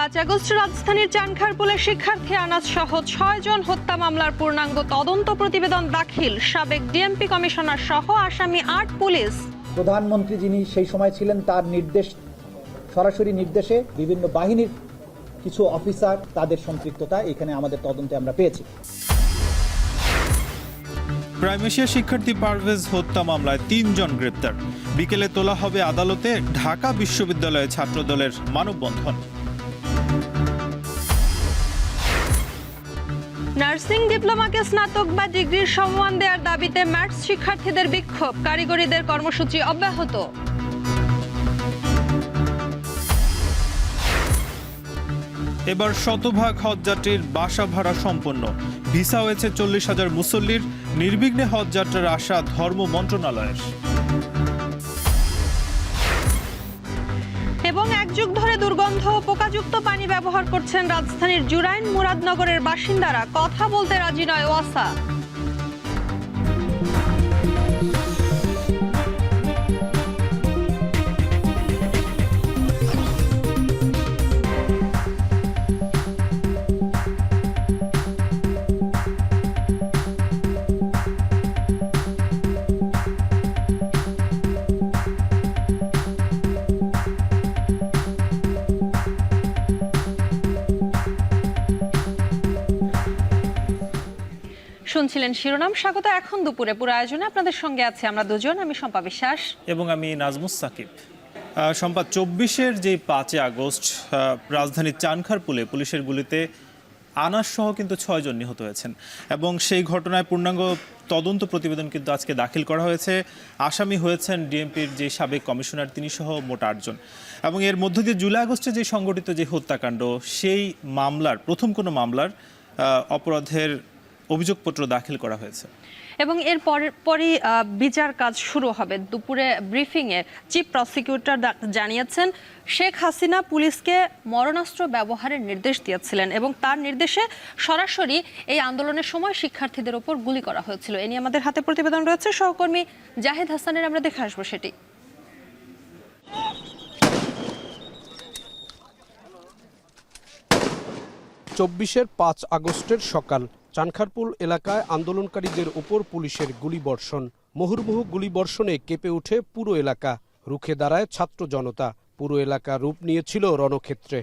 5 August রাজধানীর চানখারপুলে শিক্ষার্থী আনাস সহ 6 জন হত্যা মামলার পূর্ণাঙ্গ তদন্ত প্রতিবেদন দাখিল। সাবেক ডিএমপি কমিশনার সহ আসামি 8 পুলিশ। প্রধানমন্ত্রী যিনি সেই সময় ছিলেন তার নির্দেশ, সরাসরি নির্দেশে বিভিন্ন বাহিনীর কিছু অফিসার তাদের সম্পৃক্ততা এখানে আমাদের তদন্তে আমরা পেয়েছি। প্রাইমেশিয়া শিক্ষার্থী পারভেজ হত্যা মামলায় 3 জন গ্রেপ্তার। বিকেলে তোলা হবে আদালতে ঢাকা বিশ্ববিদ্যালয়ে ছাত্রদলের মানববন্ধন। নার্সিং ডিপ্লোমাকে স্নাতক বা ডিগ্রির সম্মান দেওয়ার দাবিতে ম্যাথস শিক্ষার্থীদের বিক্ষোভ, কারিগরিদের কর্মসূচি অব্যাহত। এবার শতভাগ হজযাত্রীর বাসা ভাড়া সম্পন্ন। ভিসা হয়েছে 40,000 মুসল্লির। নির্বিঘ্নে হজযাত্রার আশা ধর্ম মন্ত্রণালয়ের। এবং 1 যুগ ধরে দুর্গন্ধ ও পোকাযুক্ত পানি ব্যবহার করছেন রাজধানীর জুরাইন মুরাদনগরের বাসিন্দারা। কথা বলতে রাজি নয় ওয়াসা। শুনছিলেন শিরোনাম। স্বাগত এখন দুপুরে পুরো আয়োজনে আপনাদের সঙ্গে আছে আমরা দুজন, আমি শম্পা বিশ্বাস এবং আমি নাজমুস সাকিব। শম্পা, 24-এর যে 5 আগস্ট রাজধানীর চানখারপুলে পুলিশের গুলিতে আনাস সহ কিন্তু 6 জন নিহত হয়েছেন এবং সেই ঘটনায় পূর্ণাঙ্গ তদন্ত প্রতিবেদন কিন্তু আজকে দাখিল করা হয়েছে। আসামি হয়েছেন ডিএমপির যে সাবেক কমিশনার তিনি সহ মোট 8 জন এবং এর মধ্য দিয়ে জুলাই আগস্টে যে সংগঠিত যে হত্যাকাণ্ড সেই মামলার প্রথম কোনো মামলার অপরাধের অভিযোগপত্র দাখিল করা হয়েছে এবং এর পরই বিচার কাজ শুরু হবে। দুপুরে ব্রিফিংয়ে চিফ প্রসিকিউটর জানিয়েছেন শেখ হাসিনা পুলিশকে মরণাস্ত্র ব্যবহারের নির্দেশ দিয়েছিলেন এবং তার নির্দেশে সরাসরি এই আন্দোলনের সময় শিক্ষার্থীদের ওপর গুলি করা হয়েছিল। এ নিয়ে আমাদের হাতে প্রতিবেদন রয়েছে, সহকর্মী জাহেদ হাসানের, আমরা দেখে আসবো সেটি। 24-এর 5 আগস্টের সকাল চানখারপুল এলাকায় আন্দোলনকারীদের ওপর পুলিশের গুলিবর্ষণ। মুহুর্মুহু গুলিবর্ষণে কেঁপে ওঠে পুরো এলাকা। রুখে দাঁড়ায় ছাত্র জনতা। পুরো এলাকা রূপ নিয়েছিল রণক্ষেত্রে।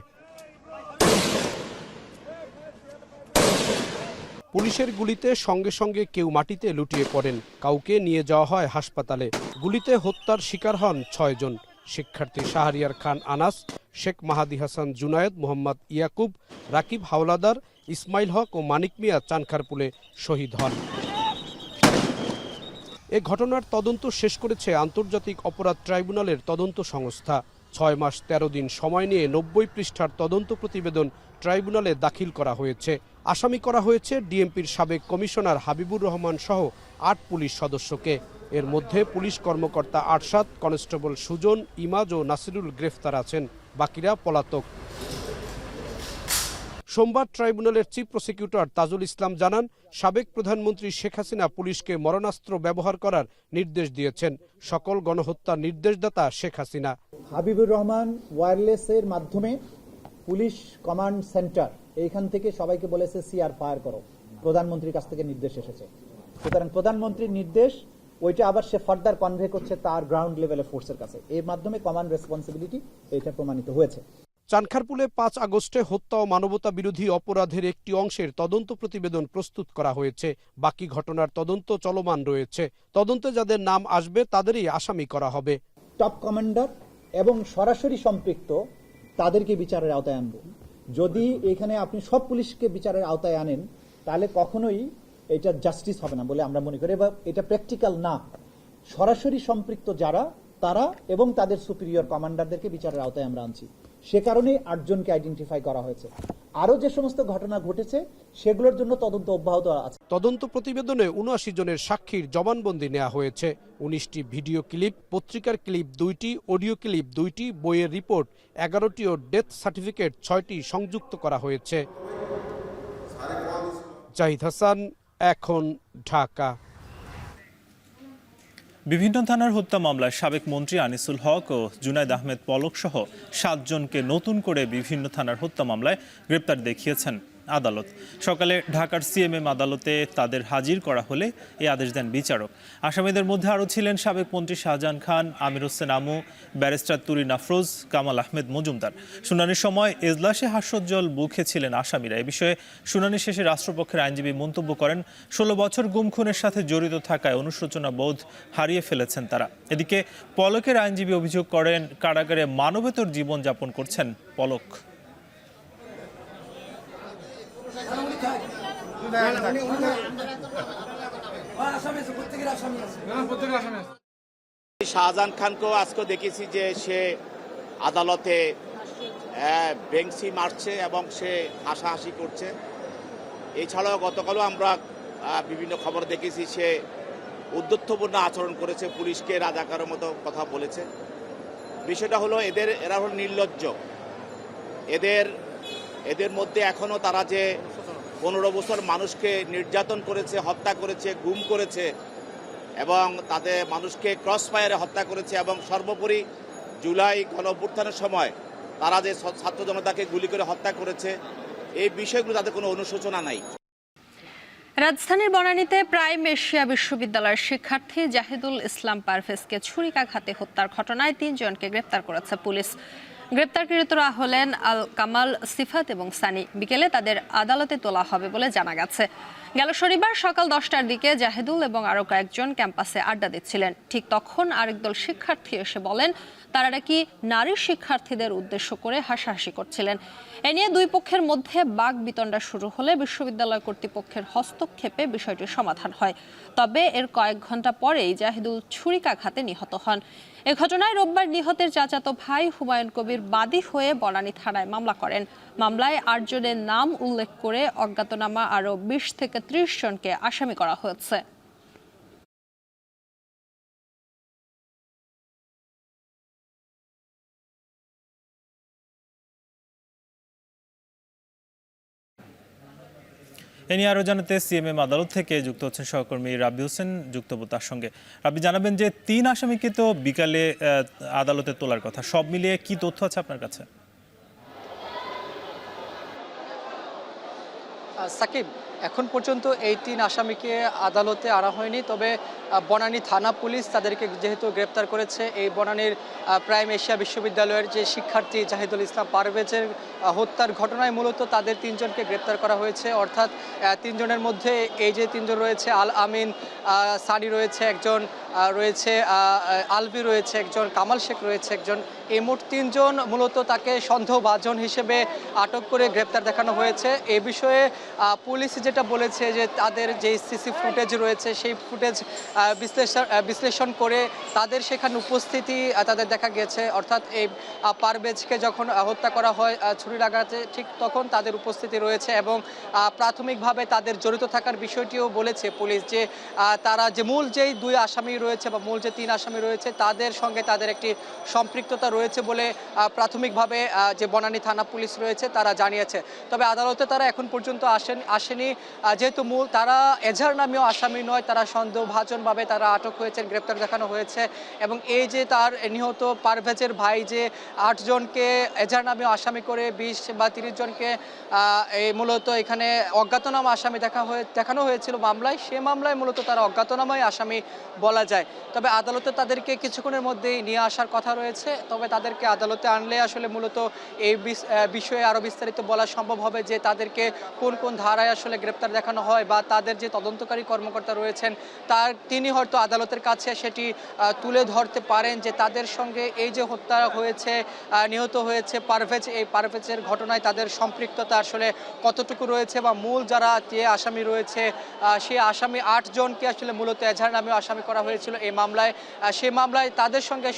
পুলিশের গুলিতে সঙ্গে সঙ্গে কেউ মাটিতে লুটিয়ে পড়েন, কাউকে নিয়ে যাওয়া হয় হাসপাতালে। গুলিতে হত্যার শিকার হন 6 জন। শিক্ষার্থী শাহরিয়ার খান আনাস, শেখ মাহাদি হাসান জুনায়েদ, মোহাম্মদ ইয়াকুব, রাকিব হাওলাদার, ইসমাইল হক ও মানিক মিয়া চানখারপুলে শহীদ হন। এ ঘটনার তদন্ত শেষ করেছে আন্তর্জাতিক অপরাধ ট্রাইব্যুনালের তদন্ত সংস্থা। 6 মাস 13 দিন সময় নিয়ে 90 পৃষ্ঠার তদন্ত প্রতিবেদন ট্রাইব্যুনালে দাখিল করা হয়েছে। আসামি করা হয়েছে ডিএমপির সাবেক কমিশনার হাবিবুর রহমান সহ 8 পুলিশ সদস্যকে। এর মধ্যে পুলিশ কর্মকর্তা আরশাদ, কনস্টেবল সুজন, ইমাজ ও নাসিরুল গ্রেফতার আছেন, বাকিরা পলাতক। সোমবার ট্রাইব্যুনালের চিফ প্রসিকিউটর তাজুল ইসলাম জানান, সাবেক প্রধানমন্ত্রী শেখ হাসিনা পুলিশকে মরণাস্ত্র ব্যবহার করার নির্দেশ দিয়েছেন। সকল গণহত্যার নির্দেশদাতা শেখ হাসিনা। হাবিবুর রহমান ওয়্যারলেসের মাধ্যমে পুলিশ কমান্ড সেন্টার এইখান থেকে সবাইকে বলেছে সিআর ফায়ার করো। প্রধানমন্ত্রীর কাছ থেকে নির্দেশ এসেছে, সুতরাং প্রধানমন্ত্রীর নির্দেশ ওইটা আবার সে ফার্দার কনভে করছে তার গ্রাউন্ড লেভেলের ফোর্সের কাছে। এর মাধ্যমে কমান্ড রেসপন্সিবিলিটি এটা প্রমাণিত হয়েছে। চানখারপুলে 5 আগস্টে হত্যা ও মানবতা বিরোধী অপরাধের একটি অংশের তদন্ত প্রতিবেদন প্রস্তুত করা হয়েছে। বাকি ঘটনার তদন্ত চলমান রয়েছে। তদন্তে যাদের নাম আসবে তাদেরই আসামি করা হবে। টপ কমান্ডার এবং সরাসরি সম্পৃক্ত তাদেরকে বিচারের আওতায় আনব। যদি এখানে আপনি সব পুলিশকে বিচারের আওতায় আনেন তাহলে কখনোই এটা জাস্টিস হবে না বলে আমরা মনে করি, এবং এটা প্র্যাকটিক্যাল না। সরাসরি সম্পৃক্ত যারা তারা এবং তাদের সুপিরিয়র কমান্ডারদেরকে বিচারের আওতায় আমরা আনছি। সে কারণেই 8 জনকে আইডেন্টিফাই করা হয়েছে। আরো যে সমস্ত ঘটনা ঘটেছে সেগুলোর জন্য তদন্ত অব্যাহত আছে। তদন্ত প্রতিবেদনে 79 জনের সাক্ষীর জবানবন্দি নেওয়া হয়েছে। 19টি ভিডিও ক্লিপ, পত্রিকার ক্লিপ 2টি, অডিও ক্লিপ 2টি, বইয়ের রিপোর্ট 11টি ও ডেথ সার্টিফিকেট 6টি সংযুক্ত করা হয়েছে। জাহিদ হাসান, এখন ঢাকা। বিভিন্ন থানার হত্যা মামলায় সাবেক মন্ত্রী আনিসুল হক ও জুনায়েদ আহমেদ পলক সহ 7 জনকে নতুন করে বিভিন্ন থানার হত্যা মামলায় গ্রেপ্তার দেখিয়েছেন আদালত। সকালে ঢাকার সিএমএম আদালতে তাদের হাজির করা হলে এই আদেশ দেন বিচারক। আসামিদের মধ্যে আরও ছিলেন সাবেক মন্ত্রী শাহজাহান খান, আমির হোসেন আমু, ব্যারিস্টার তুরিন আফরোজ, কামাল আহমেদ মজুমদার। শুনানির সময় এজলাসে হাস্যোজ্জ্বল মুখে ছিলেন আসামিরা। এ বিষয়ে শুনানি শেষে রাষ্ট্রপক্ষের আইনজীবী মন্তব্য করেন, 16 বছর গুম খুনের সাথে জড়িত থাকায় অনুশোচনা বোধ হারিয়ে ফেলেছেন তারা। এদিকে পলকের আইনজীবী অভিযোগ করেন, কারাগারে মানবেতর জীবনযাপন করছেন পলক। শাহজাহান খানকেও আজকে দেখেছি যে সে আদালতে বেঞ্চি মারছে এবং সে হাসাহাসি করছে। এছাড়াও গতকালও আমরা বিভিন্ন খবর দেখেছি সে উদ্ধত্যপূর্ণ আচরণ করেছে, পুলিশকে রাজাকারের মতো কথা বলেছে। বিষয়টা হলো এরা হলো নির্লজ্জ। এদের মধ্যে এখনো তারা যে 15 বছর মানুষকে নির্যাতন করেছে, হত্যা করেছে, গুম করেছে এবং তাদের মানুষকে ক্রস ফায়ারে হত্যা করেছে এবং সর্বোপরি জুলাই গণঅভ্যুত্থানের সময় তারা যে ছাত্র জনতাকে গুলি করে হত্যা করেছে, এই বিষয়গুলো তাদের কোনো অনুশোচনা নাই। রাজধানীর বনানীতে প্রাইম এশিয়া বিশ্ববিদ্যালয়ের শিক্ষার্থী জাহিদুল ইসলাম পারভেজকে ছুরিকাঘাতে হত্যার ঘটনায় 3 জনকে গ্রেপ্তার করেছে পুলিশ। গ্রেপ্তারকৃতরা হলেন আল কামাল, সিফাত এবং সানি। বিকেলে তাদের আদালতে তোলা হবে বলে জানা গেছে। গেল শনিবার সকাল 10টার দিকে জাহিদুল এবং আরও কয়েকজন ক্যাম্পাসে আড্ডা দিচ্ছিলেন। ঠিক তখন আরেক দল শিক্ষার্থী এসে বলেন তারা নাকি নারী শিক্ষার্থীদের উদ্দেশ্য করে হাসাহাসি করছিলেন। এ নিয়ে দুই পক্ষের মধ্যে বাকবিতণ্ডা শুরু হলে বিশ্ববিদ্যালয় কর্তৃপক্ষের হস্তক্ষেপে বিষয়টির সমাধান হয়। তবে এর কয়েক ঘন্টা পরেই জাহিদুল ছুরিকাঘাতে নিহত হন। এ ঘটনায় রোববার নিহতের চাচাতো ভাই হুমায়ুন কবির বাদী হয়ে বনানী থানায় মামলা করেন। মামলায় 8 জনের নাম উল্লেখ করে অজ্ঞাতনামা আরও 20 থেকে 30 জনকে আসামি করা হয়েছে। এ নিয়ে আরও জানাতে সিএমএম আদালত থেকে যুক্ত হচ্ছেন সহকর্মী রাব্বি হোসেন, যুক্ত তার সঙ্গে। রাব্বি, জানাবেন যে 3 আসামিকে তো বিকালে আদালতে তোলার কথা, সব মিলিয়ে কি তথ্য আছে আপনার কাছে? সাকিব, এখন পর্যন্ত এই 3 আসামিকে আদালতে আনা হয়নি। তবে বনানী থানা পুলিশ তাদেরকে যেহেতু গ্রেপ্তার করেছে, এই বনানীর প্রাইম এশিয়া বিশ্ববিদ্যালয়ের যে শিক্ষার্থী জাহিদুল ইসলাম পারভেজের হত্যার ঘটনায় মূলত তাদের 3 জনকে গ্রেপ্তার করা হয়েছে। অর্থাৎ 3 জনের মধ্যে এই যে 3 জন রয়েছে, আল আমিন, সানি রয়েছে একজন, রয়েছে আলবি রয়েছে একজন, কামাল শেখ রয়েছে একজন। এই মোট 3 জন মূলত তাকে সন্দেহভাজন হিসেবে আটক করে গ্রেপ্তার দেখানো হয়েছে। এ বিষয়ে পুলিশ যেটা বলেছে যে তাদের যে সিসি ফুটেজ রয়েছে সেই ফুটেজ বিশ্লেষণ করে তাদের সেখানে উপস্থিতি তাদের দেখা গেছে। অর্থাৎ এই পারভেজকে যখন হত্যা করা হয় ছুরিকাঘাতে, ঠিক তখন তাদের উপস্থিতি রয়েছে এবং প্রাথমিকভাবে তাদের জড়িত থাকার বিষয়টিও বলেছে পুলিশ, যে তারা যে মূল যেই 2 আসামি রয়েছে বা মূল যে 3 আসামি রয়েছে তাদের সঙ্গে তাদের একটি সম্পৃক্ততা রয়েছে বলে প্রাথমিকভাবে যে বনানী থানা পুলিশ রয়েছে তারা জানিয়েছে। তবে আদালতে তারা এখন পর্যন্ত আসেনি, যেহেতু মূল তারা এজাহার নামীয় আসামি নয়, তারা সন্দেহভাজনভাবে তারা আটক হয়েছেন, গ্রেপ্তার দেখানো হয়েছে। এবং এই যে তার নিহত পারভেজের ভাই যে 8 জনকে এজাহার নামীয় আসামি করে 20 বা 30 জনকে এই মূলত এখানে অজ্ঞাতনামা আসামি দেখানো হয়েছিল মামলায়, সে মামলায় মূলত তারা অজ্ঞাতনামাই আসামি বলা যায়। তবে আদালতে তাদেরকে কিছুক্ষণের মধ্যেই নিয়ে আসার কথা রয়েছে। তবে তাদেরকে আদালতে আনলে আসলে মূলত এই বিষয়ে আরও বিস্তারিত বলা সম্ভব হবে যে তাদেরকে কোন কোন ধারায় আসলে গ্রেপ্তার দেখানো হয় বা তাদের যে তদন্তকারী কর্মকর্তা রয়েছেন তিনি হয়তো আদালতের কাছে সেটি তুলে ধরতে পারেন যে তাদের সঙ্গে এই যে হত্যা হয়েছে, নিহত হয়েছে পারভেজ, এই পারভেজের ঘটনায় তাদের সম্পৃক্ততা আসলে কতটুকু রয়েছে বা মূল যারা যে আসামি রয়েছে সেই আসামি 8 জনকে আসলে মূলত এজাহার নামে আসামি করা হয়েছিল এই মামলায়, সেই মামলায় তাদের সঙ্গে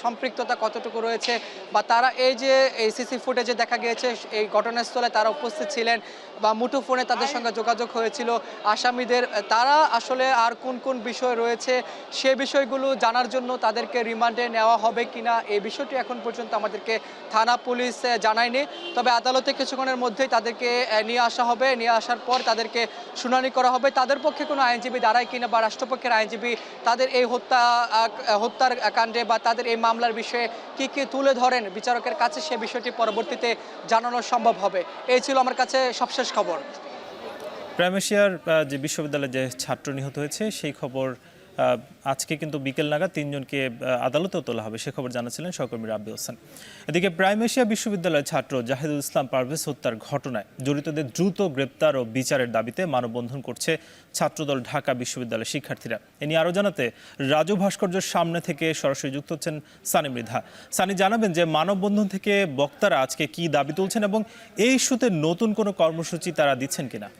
সম্পৃক্ততা কতটুকু রয়েছে বা তারা এই যে এই সিসি ফুটেজে দেখা গিয়েছে এই ঘটনাস্থলে তারা উপস্থিত ছিলেন বা মুঠোফোনে তাদের সঙ্গে যোগাযোগ হয়েছিল আসামিদের, তারা আসলে আর কোন কোন বিষয় রয়েছে সে বিষয়গুলো জানার জন্য তাদেরকে রিমান্ডে নেওয়া হবে কিনা এই বিষয়টি এখন পর্যন্ত আমাদেরকে থানা পুলিশ জানায়নি। তবে আদালতে কিছুক্ষণের মধ্যেই তাদেরকে নিয়ে আসা হবে, নিয়ে আসার পর তাদেরকে শুনানি করা হবে। তাদের পক্ষে কোনো আইনজীবী দাঁড়ায় কিনা বা রাষ্ট্রপক্ষের আইনজীবী তাদের এই হত্যার কাণ্ডে বা তাদের এই মামলার বিষয়ে কি কি তুলে ধরেন বিচারকের কাছে, সে বিষয়টি পরবর্তীতে জানানো সম্ভব হবে। এই ছিল আমার কাছে সবশেষ খবর। প্রাইম এশিয়ার যে বিশ্ববিদ্যালয়ে যে ছাত্র নিহত হয়েছে সেই খবর আজকে কিন্তু বিকেল নাগাদ 3 জনকে আদালতেও তোলা হবে, সে খবর জানাচ্ছিলেন সহকর্মী রাব্বি হোসেন। এদিকে প্রাইম এশিয়া বিশ্ববিদ্যালয়ের ছাত্র জাহিদুল ইসলাম পারভেজ হত্যার ঘটনায় জড়িতদের দ্রুত গ্রেপ্তার ও বিচারের দাবিতে মানববন্ধন করছে ছাত্রদল ঢাকা বিশ্ববিদ্যালয়ের শিক্ষার্থীরা। এ নিয়ে আরও জানাতে রাজু ভাস্কর্যের সামনে থেকে সরাসরি যুক্ত হচ্ছেন সানি মৃধা। সানি, জানাবেন যে মানববন্ধন থেকে বক্তারা আজকে কি দাবি তুলছেন এবং এই ইস্যুতে নতুন কোনো কর্মসূচি তারা দিচ্ছেন কিনা?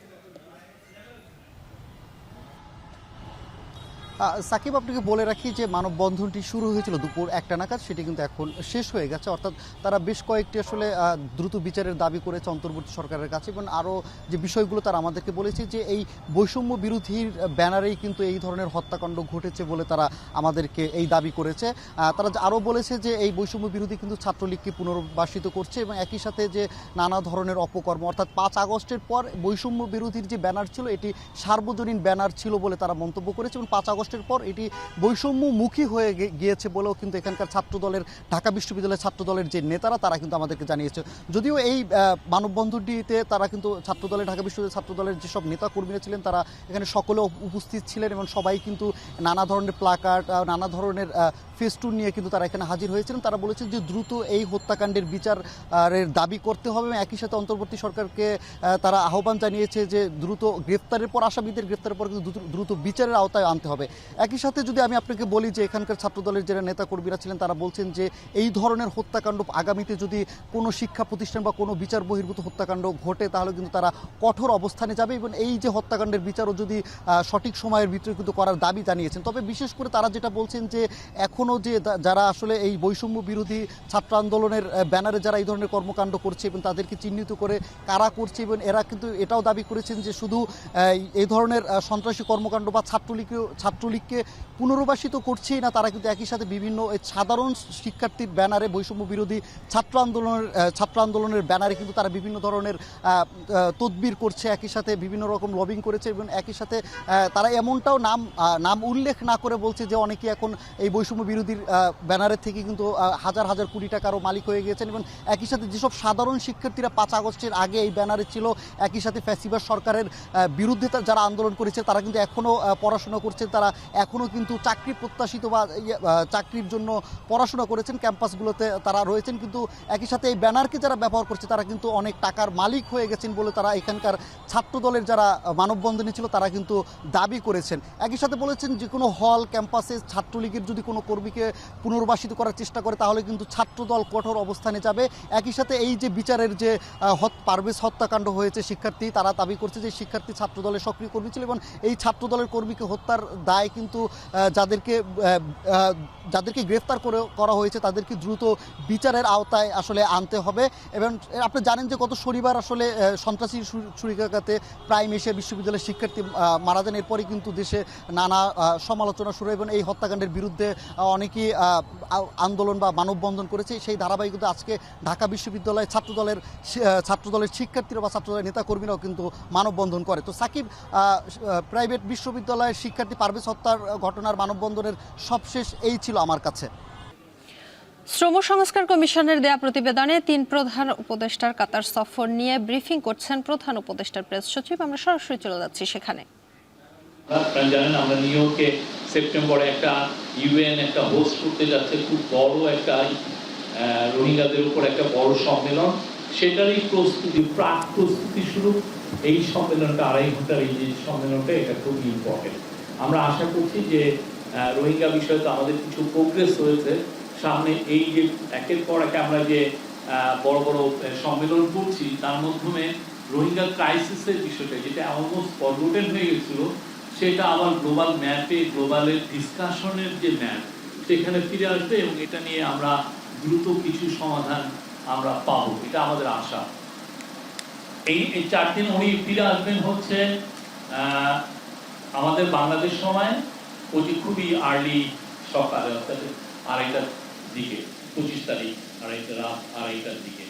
সাকিব, আপনাকে বলে রাখি যে মানববন্ধনটি শুরু হয়েছিল দুপুর 1টা নাগাদ, সেটি কিন্তু এখন শেষ হয়ে গেছে। অর্থাৎ তারা বেশ কয়েকটি আসলে দ্রুত বিচারের দাবি করেছে অন্তর্বর্তী সরকারের কাছে এবং আরও যে বিষয়গুলো তারা আমাদেরকে বলেছে যে এই বৈষম্য বিরোধীর ব্যানারেই কিন্তু এই ধরনের হত্যাকাণ্ড ঘটেছে বলে তারা আমাদেরকে এই দাবি করেছে। তারা আরও বলেছে যে এই বৈষম্য বিরোধী কিন্তু ছাত্রলীগকে পুনর্বাসিত করছে এবং একই সাথে যে নানা ধরনের অপকর্ম, অর্থাৎ 5 আগস্টের পর বৈষম্য বিরোধীর যে ব্যানার ছিল এটি সার্বজনীন ব্যানার ছিল বলে তারা মন্তব্য করেছে এবং 5 আগস্টের পর এটি বৈষম্যমুখী হয়ে গিয়েছে বলেও কিন্তু এখানকার ছাত্রদলের, ঢাকা বিশ্ববিদ্যালয়ের ছাত্রদলের যে নেতারা তারা কিন্তু আমাদেরকে জানিয়েছে। যদিও এই মানববন্ধনটিতে তারা কিন্তু ছাত্রদলের, ঢাকা বিশ্ববিদ্যালয়ের ছাত্রদলের যেসব নেতা কর্মীরা ছিলেন তারা এখানে সকলে উপস্থিত ছিলেন এবং সবাই কিন্তু নানা ধরনের প্লাকার্ড, নানা ধরনের ফেস্টুন নিয়ে কিন্তু তারা এখানে হাজির হয়েছিলেন। তারা বলেছেন যে দ্রুত এই হত্যাকাণ্ডের বিচারের দাবি করতে হবে এবং একই সাথে অন্তর্বর্তী সরকারকে তারা আহ্বান জানিয়েছে যে দ্রুত গ্রেফতারের পর, আসামিদের গ্রেফতারের পর কিন্তু দ্রুত বিচারের আওতায় আনতে হবে। একই সাথে যদি আমি আপনাকে বলি যে এখানকার ছাত্রদলের যারা নেতাকর্মীরা ছিলেন তারা বলছেন যে এই ধরনের হত্যাকাণ্ড আগামীতে যদি কোনো শিক্ষা প্রতিষ্ঠান বা কোনো বিচার বহির্ভূত হত্যাকাণ্ড ঘটে তাহলে কিন্তু তারা কঠোর অবস্থানে যাবে এবং এই যে হত্যাকাণ্ডের বিচারও যদি সঠিক সময়ের ভিতরে কিন্তু করার দাবি জানিয়েছেন। তবে বিশেষ করে তারা যেটা বলছেন যে এখনও যে যারা আসলে এই বৈষম্য বিরোধী ছাত্র আন্দোলনের ব্যানারে যারা এই ধরনের কর্মকাণ্ড করছে এবং তাদেরকে চিহ্নিত করে কারা করছে এবং এরা কিন্তু এটাও দাবি করেছেন যে শুধু এই ধরনের সন্ত্রাসী কর্মকাণ্ড বা ছাত্রলীগকে পুনর্বাসিত করছেই না, তারা কিন্তু একই সাথে বিভিন্ন সাধারণ শিক্ষার্থীর ব্যানারে বৈষম্য বিরোধী ছাত্র আন্দোলনের ব্যানারে কিন্তু তারা বিভিন্ন ধরনের তদবির করছে, একই সাথে বিভিন্ন রকম লবিং করেছে এবং একই সাথে তারা এমনটাও নাম উল্লেখ না করে বলছে যে অনেকে এখন এই বৈষম্য বিরোধীর ব্যানারের থেকে কিন্তু হাজার হাজার কোটি টাকারও মালিক হয়ে গিয়েছেন এবং একই সাথে যেসব সাধারণ শিক্ষার্থীরা 5 আগস্টের আগে এই ব্যানারে ছিল, একই সাথে ফ্যাসিবাদ সরকারের বিরুদ্ধে যারা আন্দোলন করেছে তারা কিন্তু এখনও পড়াশোনা করছেন, তারা এখনও কিন্তু চাকরি প্রত্যাশিত বা চাকরির জন্য পড়াশোনা করেছেন, ক্যাম্পাসগুলোতে তারা রয়েছেন, কিন্তু একই সাথে এই ব্যানারকে যারা ব্যবহার করছে তারা কিন্তু অনেক টাকার মালিক হয়ে গেছেন বলে তারা এখানকার ছাত্রদলের যারা মানববন্ধনে ছিল তারা কিন্তু দাবি করেছেন। একই সাথে বলেছেন যে কোনো হল ক্যাম্পাসে ছাত্রলীগের যদি কোনো কর্মীকে পুনর্বাসিত করার চেষ্টা করে তাহলে কিন্তু ছাত্রদল কঠোর অবস্থানে যাবে। একই সাথে এই যে বিচারের যে পারভেজ হত্যাকাণ্ড হয়েছে শিক্ষার্থী, তারা দাবি করছে যে শিক্ষার্থী ছাত্রদলের সক্রিয় কর্মী ছিল এবং এই ছাত্রদলের কর্মীকে হত্যার দায় কিন্তু যাদেরকে গ্রেফতার করা হয়েছে তাদেরকে দ্রুত বিচারের আওতায় আসলে আনতে হবে। এবং আপনি জানেন যে গত শনিবার আসলে সন্ত্রাসী ছুরিকাঘাতে প্রাইম এশিয়া বিশ্ববিদ্যালয়ের শিক্ষার্থী মারা যান। এরপরই কিন্তু দেশে নানা সমালোচনা শুরু এবং এই হত্যাকাণ্ডের বিরুদ্ধে অনেকেই আন্দোলন বা মানববন্ধন করেছে। সেই ধারাবাহিকতা আজকে ঢাকা বিশ্ববিদ্যালয়ে ছাত্রদলের শিক্ষার্থীরা বা ছাত্রদলের নেতাকর্মীরাও কিন্তু মানববন্ধন করে। তো সাকিব, প্রাইভেট বিশ্ববিদ্যালয়ের শিক্ষার্থী পারভেজ হত্যার ঘটনার মানববন্ধনের সবশেষ এই ছিল আমার কাছে। শ্রম সংস্কার কমিশনের দেয়া প্রতিবেদনে 3 প্রধান উপদেষ্টার কাতার সফর নিয়ে ব্রিফিং করছেন প্রধান উপদেষ্টার প্রেস সচিব। আমরা সরাসরি চলে যাচ্ছি সেখানে। আপনারা জানেন আমরা নিউ ইয়র্কে সেপ্টেম্বরে একটা ইউএন একটা হোস্ট করতে যাচ্ছে, খুব বড় একটা রোহিঙ্গাদের উপর একটা বড় সম্মেলন, সেটারই প্রাক প্রস্তুতি শুরু। এই সম্মেলনটা 2.5 ঘন্টার এই যে সম্মেলনটা এটা খুব ইম্পর্টেন্ট। আমরা আশা করছি যে রোহিঙ্গা বিষয়ে তো আমাদের কিছু প্রোগ্রেস হয়েছে, সামনে এই যে একের পর এক আমরা যে বড় বড় সম্মেলন করছি তার মাধ্যমে রোহিঙ্গা ক্রাইসিসের বিষয়টা যেটা অলমোস্ট ফরগটেন হয়ে গেছিল সেটা আবার গ্লোবাল ম্যাপে, গ্লোবালের ডিসকাশনের যে ম্যাপ সেখানে ফিরে আসবে এবং এটা নিয়ে আমরা দ্রুত কিছু সমাধান আমরা পাবো, এটা আমাদের আশা। এই 4 দিন উনি ফিরে আসবেন হচ্ছে আমাদের বাংলাদেশ সময় খুবই আর্লি সকালে, অর্থাৎ 2:30টার দিকে, 25 তারিখ রাত 2:30টার দিকে,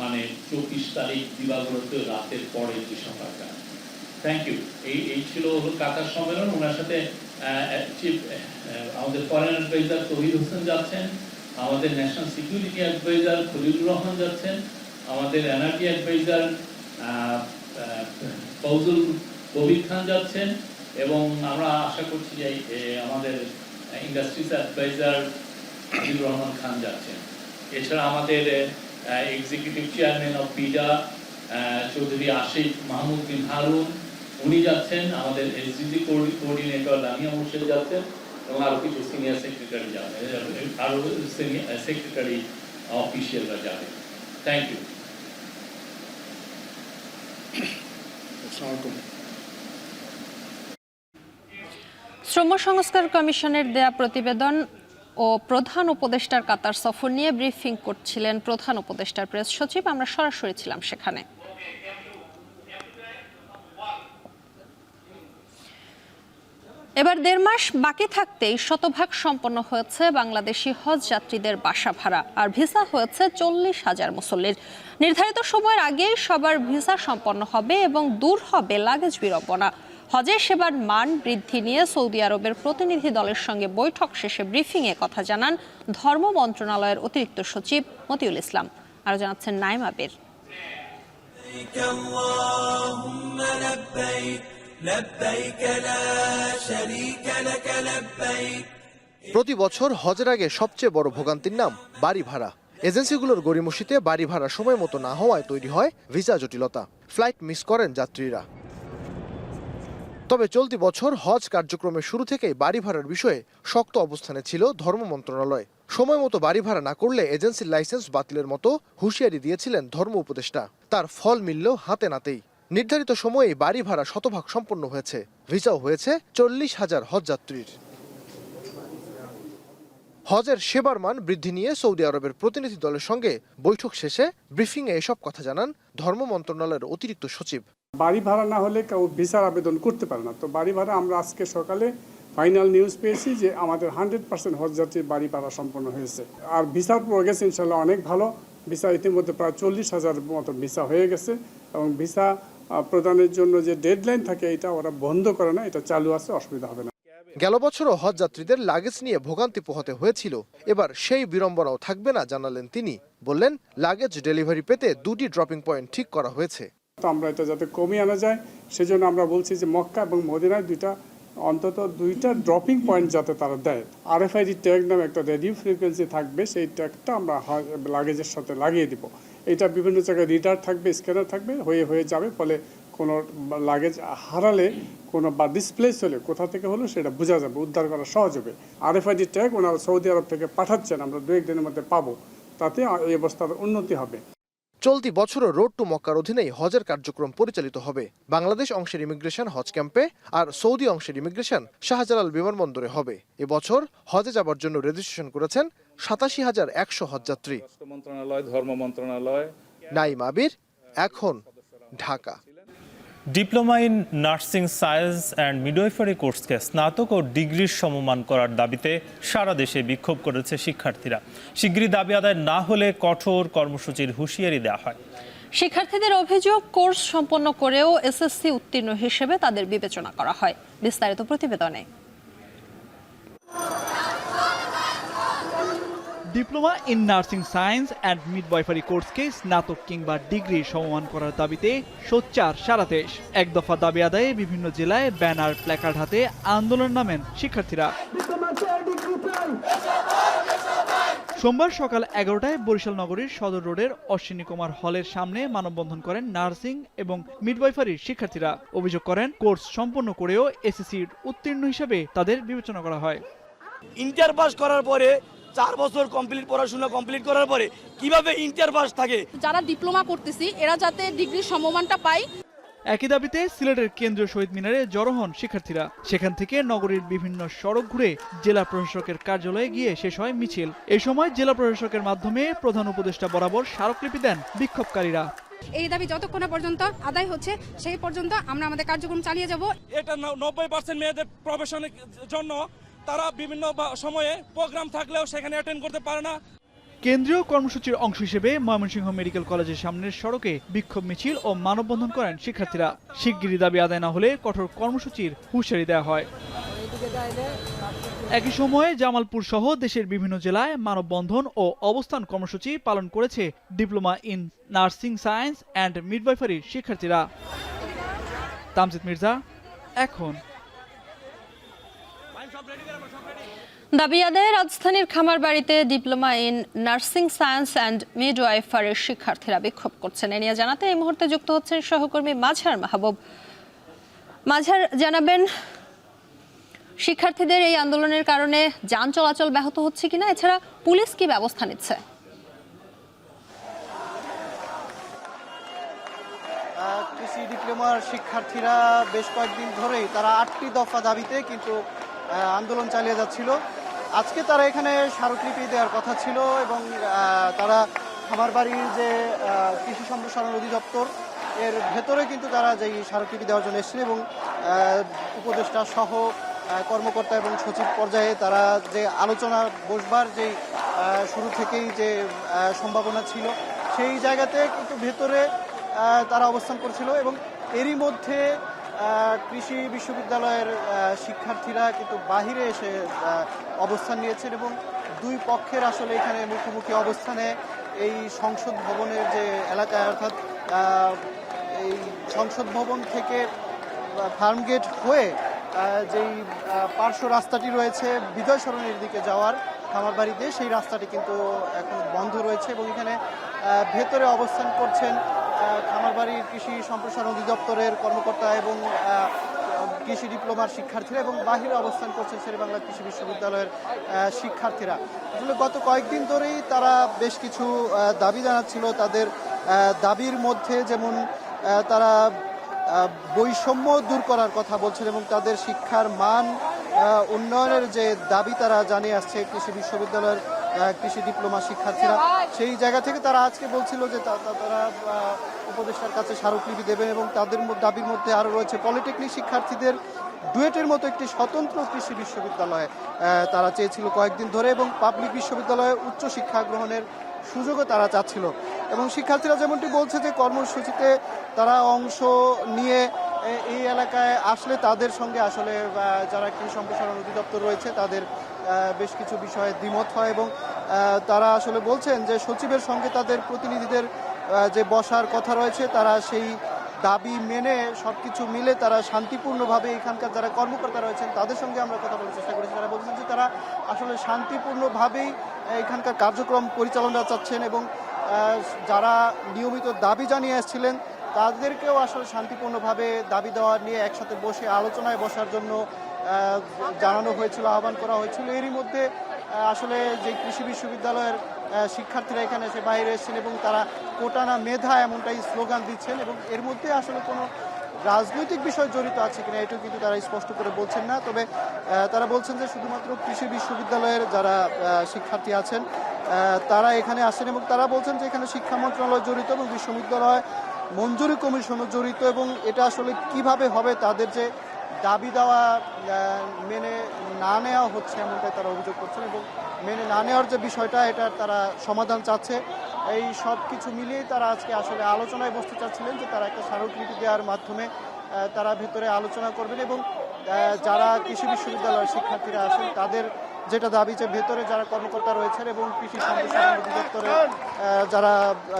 মানে 24 তারিখ দিবাগত রাতের পরে যে সকালটা। Thank you. এই ছিল কাতার সম্মেলন। ওনার সাথে আমাদের ফরেন অ্যাডভাইজার তৌহিদ হোসেন যাচ্ছেন, আমাদের national security adviser Khalilur Rahman যাচ্ছেন, আমাদের এনার্জি অ্যাডভাইজার ফৌজুল কবির খান যাচ্ছেন, এবং আমরা আশা করছি যে আমাদের ইন্ডাস্ট্রিজ অ্যাডভাইজার আজিজুর রহমান খান যাচ্ছেন। এছাড়া আমাদের executive chairman of BIDA Chowdhury Ashiq Mahmud Bin Harun উনি যাচ্ছেন, আমাদের এসডিজি কোঅর্ডিনেটর লামিয়া মুর্শেদ যাচ্ছেন, এবং আরো কিছু সিনিয়র সেক্রেটারি যাবেন, আরো সিনিয়র সেক্রেটারি অফিসিয়ালরা যাবেন। Thank you. শ্রম সংস্কার কমিশনের দেয়া প্রতিবেদন ও প্রধান উপদেষ্টার কাতার সফর নিয়ে ব্রিফিং করছিলেন প্রধান উপদেষ্টার প্রেস সচিব। আমরা সরাসরি ছিলাম সেখানে। এবার 1.5 মাস বাকি থাকতেই শতভাগ সম্পন্ন হয়েছে বাংলাদেশি হজ যাত্রীদের বাসা ভাড়া, আর ভিসা হয়েছে 40,000 মুসল্লির। নির্ধারিত সময়ের আগেই সবার ভিসা সম্পন্ন হবে এবং দূর হবে লাগেজ বিড়ম্বনা। হজের সেবার মান বৃদ্ধি নিয়ে সৌদি আরবের প্রতিনিধি দলের সঙ্গে বৈঠক শেষে ব্রিফিংয়ে কথা জানান ধর্ম মন্ত্রণালয়ের অতিরিক্ত সচিব মতিউল ইসলাম। আরও জানাচ্ছেন নাইম আবির। প্রতি বছর হজের আগে সবচেয়ে বড় ভোগান্তির নাম বাড়ি ভাড়া। এজেন্সিগুলোর গড়িমসিতে বাড়ি ভাড়া সময় মতো না হওয়ায় তৈরি হয় ভিসা জটিলতা, ফ্লাইট মিস করেন যাত্রীরা। তবে চলতি বছর হজ কার্যক্রমের শুরু থেকেই বাড়ি ভাড়ার বিষয়ে শক্ত অবস্থানে ছিল ধর্ম মন্ত্রণালয়। সময় মতো বাড়ি ভাড়া না করলে এজেন্সির লাইসেন্স বাতিলের মতো হুঁশিয়ারি দিয়েছিলেন ধর্ম উপদেষ্টা। তার ফল মিলল হাতে নাতেই। নির্ধারিত সময়েই বাড়ি ভাড়া শতভাগ সম্পন্ন হয়েছে, ভিসাও হয়েছে 40,000 হজ যাত্রীর। হজের সেবার মান বৃদ্ধি নিয়ে সৌদি আরবের প্রতিনিধি দলের সঙ্গে বৈঠক শেষে ব্রিফিংয়ে এসব কথা জানান ধর্ম মন্ত্রণালয়ের অতিরিক্ত সচিব। বাড়ি ভাড়া না হলে কেউ ভিসার আবেদন করতে পারে না। তো বাড়ি ভাড়া আমরা আজকে সকালে ফাইনাল নিউজ পেয়েছি যে আমাদের 100% হজ যাত্রীর বাড়ি ভাড়া সম্পন্ন হয়েছে। আর ভিসার প্রোগ্রেস ইনশাল্লাহ অনেক ভালো। ভিসা ইতিমধ্যে প্রায় 40,000 মতো ভিসা হয়ে গেছে, এবং ভিসা প্রদানের জন্য যে ডেডলাইন থাকে এটা ওরা বন্ধ করে না, এটা চালু আছে, অসুবিধা হবে না। গেল বছরও হজ যাত্রীদের লাগেজ নিয়ে ভোগান্তি পোহাতে হয়েছিল, এবার সেই বিড়ম্বনাও থাকবে না জানালেন তিনি। বললেন, লাগেজ ডেলিভারি পেতে 2টি ড্রপিং পয়েন্ট ঠিক করা হয়েছে। তো আমরা এটা যাতে কমিয়ে আনা যায় সেজন্য আমরা বলছি যে মক্কা এবং মদিনায় অন্তত 2টা ড্রপিং পয়েন্ট যাতে তারা দেয়। RFID ট্যাগ নামে একটা রেডিও ফ্রিকোয়েন্সি থাকবে, সেই ট্যাগটা আমরা লাগেজের সাথে লাগিয়ে দিব। এটা বিভিন্ন জায়গায় রিডার থাকবে, স্ক্যানার থাকবে, হয়ে যাবে। ফলে কোনো লাগেজ হারালে বা ডিসপ্লেস হলে কোথা থেকে হলো সেটা বোঝা যাবে, উদ্ধার করা সহজ হবে। RFID ট্যাগ ওনারা সৌদি আরব থেকে পাঠাচ্ছেন, আমরা 2-1 দিনের মধ্যে পাবো। তাতে এই অবস্থার উন্নতি হবে। চলতি বছরও রোড টু মক্কার অধীনেই হজের কার্যক্রম পরিচালিত হবে। বাংলাদেশ অংশের ইমিগ্রেশন হজ ক্যাম্পে আর সৌদি অংশের ইমিগ্রেশন শাহজালাল বিমানবন্দরে হবে। এবছর হজে যাবার জন্য রেজিস্ট্রেশন করেছেন 87,100 হজযাত্রী। ধর্ম মন্ত্রণালয়। নাইম আবির, এখন, Dhaka. Diploma in nursing science and midwifery কোর্সকে স্নাতক ও ডিগ্রির সমমান করার দাবিতে সারা দেশে বিক্ষোভ করেছে শিক্ষার্থীরা। শিগগিরই দাবি আদায় না হলে কঠোর কর্মসূচির হুঁশিয়ারি দেওয়া হয়। শিক্ষার্থীদের অভিযোগ, কোর্স সম্পন্ন করেও SSC উত্তীর্ণ হিসেবে তাদের বিবেচনা করা হয়। বিস্তারিত প্রতিবেদনে। Diploma in nursing science and midwifery কোর্সকে স্নাতক কিংবা ডিগ্রি সমমান করার দাবিতে সোচ্চার সারা দেশ। এক দফা দাবি আদায়ে বিভিন্ন জেলায় ব্যানার, প্ল্যাকার্ড হাতে আন্দোলন নামেন শিক্ষার্থীরা। সোমবার সকাল 11টায় বরিশাল নগরীর সদর রোডের অশ্বিনী কুমার হলের সামনে মানববন্ধন করেন নার্সিং এবং মিডওয়াইফারির শিক্ষার্থীরা। অভিযোগ করেন, কোর্স সম্পন্ন করেও SSCর উত্তীর্ণ হিসেবে তাদের বিবেচনা করা হয়। ইন্টার পাস করার পরে 4 বছর পড়াশোনা কমপ্লিট করার পরে কিভাবে ইন্টার পাস থাকে? যারা ডিপ্লোমা করতেছি এরা যাতে ডিগ্রির সমমানটা পায়। একই দাবিতে সিলেটের কেন্দ্রীয় শহীদ মিনারে জড়ো হন শিক্ষার্থীরা। সেখান থেকে নগরীর বিভিন্ন সড়ক ঘুরে জেলা প্রশাসকের কার্যালয়ে গিয়ে শেষ হয় মিছিল। এই সময় জেলা প্রশাসকের মাধ্যমে প্রধান উপদেষ্টা বরাবর স্মারকলিপি দেন বিক্ষোভকারীরা। এই দাবি যতক্ষণ না পর্যন্ত আদায় হচ্ছে সেই পর্যন্ত আমরা আমাদের কার্যক্রম চালিয়ে যাব। এটা 90% মেয়েদের প্রফেশনের জন্য তারা বিভিন্ন সময়ে প্রোগ্রাম থাকলেও সেখানে অ্যাটেন্ড করতে পারে না। কেন্দ্রীয় কর্মসূচির অংশ হিসেবে ময়মনসিংহ মেডিকেল কলেজের সামনের সড়কে বিক্ষোভ মিছিল ও মানববন্ধন করেন শিক্ষার্থীরা। শিগগিরই দাবি আদায় না হলে কঠোর কর্মসূচির হুঁশিয়ারি দেওয়া হয়। একই সময়ে জামালপুর সহ দেশের বিভিন্ন জেলায় মানববন্ধন ও অবস্থান কর্মসূচি পালন করেছে diploma in nursing science and মিডওয়াইফারির শিক্ষার্থীরা। তামজিদ মির্জা, এখন। দাবি আদায়ে রাজধানীর খামারবাড়িতে diploma in nursing science and মিডওয়াইফারির শিক্ষার্থীরা বিক্ষোভ করছেন। এ নিয়ে জানাতে এই মুহূর্তে যুক্ত হচ্ছেন সহকর্মী মাঝার মাহবুব। মাঝার, জানাবেন শিক্ষার্থীদের এই আন্দোলনের কারণে যান চলাচল ব্যাহত হচ্ছে কিনা, এছাড়া পুলিশ কি ব্যবস্থা নিচ্ছে? কৃষি ডিপ্লোমার শিক্ষার্থীরা বেশ কয়েকদিন ধরেই তারা 8টি দফা দাবিতে কিন্তু আন্দোলন চালিয়ে যাচ্ছিল। আজকে তারা এখানে স্মারকলিপি দেওয়ার কথা ছিল এবং তারা খামারবাড়ির যে কৃষি সম্প্রসারণ অধিদপ্তর এর ভেতরে কিন্তু তারা যেই স্মারকলিপি দেওয়ার জন্য এসেছিল এবং উপদেষ্টা সহ কর্মকর্তা এবং সচিব পর্যায়ে তারা যে আলোচনা বসবার যেই শুরু থেকেই যে সম্ভাবনা ছিল সেই জায়গাতে কিন্তু ভেতরে তারা অবস্থান করছিল এবং এরই মধ্যে কৃষি বিশ্ববিদ্যালয়ের শিক্ষার্থীরা কিন্তু বাহিরে এসে অবস্থান নিয়েছেন এবং দুই পক্ষের আসলে এখানে মুখোমুখি অবস্থানে এই সংসদ ভবনের যে এলাকায়, অর্থাৎ এই সংসদ ভবন থেকে ফার্মগেট হয়ে যেই পার্শ্ব রাস্তাটি রয়েছে বিজয় সরণির দিকে যাওয়ার খামারবাড়িতে, সেই রাস্তাটি কিন্তু এখন বন্ধ রয়েছে এবং এখানে ভেতরে অবস্থান করছেন খামারবাড়ির কৃষি সম্প্রসারণ অধিদপ্তরের কর্মকর্তা এবং কৃষি ডিপ্লোমার শিক্ষার্থীরা এবং বাহিরে অবস্থান করছেন শেরেবাংলা কৃষি বিশ্ববিদ্যালয়ের শিক্ষার্থীরা। আসলে গত কয়েকদিন ধরেই তারা বেশ কিছু দাবি জানাচ্ছিল। তাদের দাবির মধ্যে যেমন তারা বৈষম্য দূর করার কথা বলছেন এবং তাদের শিক্ষার মান উন্নয়নের যে দাবি তারা জানিয়ে আসছে কৃষি বিশ্ববিদ্যালয়ের কৃষি ডিপ্লোমা শিক্ষার্থীরা, সেই জায়গা থেকে তারা আজকে বলছিল যে তারা উপদেষ্টার কাছে স্মারকলিপি দেবেন এবং তাদের দাবির মধ্যে আরও রয়েছে পলিটেকনিক শিক্ষার্থীদের ডুয়েটের মতো একটি স্বতন্ত্র কৃষি বিশ্ববিদ্যালয়ে তারা চেয়েছিল কয়েকদিন ধরে এবং পাবলিক বিশ্ববিদ্যালয়ে উচ্চ শিক্ষা গ্রহণের সুযোগও তারা চাচ্ছিল। এবং শিক্ষার্থীরা যেমনটি বলছে যে কর্মসূচিতে তারা অংশ নিয়ে এই এলাকায় আসলে তাদের সঙ্গে আসলে যারা কৃষি সম্প্রসারণ অধিদপ্তর রয়েছে তাদের বেশ কিছু বিষয়ে দ্বিমত হয় এবং তারা আসলে বলছেন যে সচিবের সঙ্গে তাদের প্রতিনিধিদের যে বসার কথা রয়েছে তারা সেই দাবি মেনে সবকিছু মিলে তারা শান্তিপূর্ণভাবে এখানকার যারা কর্মকর্তা রয়েছেন তাদের সঙ্গে আমরা কথা বলার চেষ্টা করেছি। তারা বলছেন যে তারা আসলে শান্তিপূর্ণভাবেই এখানকার কার্যক্রম পরিচালনা চাচ্ছেন এবং যারা নিয়মিত দাবি জানিয়ে আসছিলেন তাদেরকেও আসলে শান্তিপূর্ণভাবে দাবি দেওয়া নিয়ে একসাথে বসে আলোচনায় বসার জন্য জানানো হয়েছিল, আহ্বান করা হয়েছিল। এরই মধ্যে আসলে যে কৃষি বিশ্ববিদ্যালয়ের শিক্ষার্থীরা এখানে এসে বাইরে এসেছেন এবং তারা কোটা না মেধা এমনটাই স্লোগান দিচ্ছেন এবং এর মধ্যে আসলে কোনো রাজনৈতিক বিষয় জড়িত আছে কিনা এটাও কিন্তু তারা স্পষ্ট করে বলছেন না। তবে তারা বলছেন যে শুধুমাত্র কৃষি বিশ্ববিদ্যালয়ের যারা শিক্ষার্থী আছেন তারা এখানে আসেন এবং তারা বলছেন যে এখানে শিক্ষা মন্ত্রণালয় জড়িত এবং বিশ্ববিদ্যালয় মঞ্জুরি কমিশনও জড়িত এবং এটা আসলে কিভাবে হবে তাদের যে দাবি দেওয়া মেনে না নেওয়া হচ্ছে এমনটাই তারা অভিযোগ করছেন এবং মেনে না নেওয়ার যে বিষয়টা এটা তারা সমাধান চাচ্ছে। এই সব কিছু মিলিয়েই তারা আজকে আসলে আলোচনায় বসতে চাচ্ছিলেন যে তারা একটা স্মারকলিপি দেওয়ার মাধ্যমে তারা ভেতরে আলোচনা করবেন এবং যারা কৃষি বিশ্ববিদ্যালয়ের শিক্ষার্থীরা আছেন তাদের যেটা দাবি যে ভেতরে যারা কর্মকর্তা রয়েছেন এবং কৃষি সম্প্রসারণ অধিদপ্তরের যারা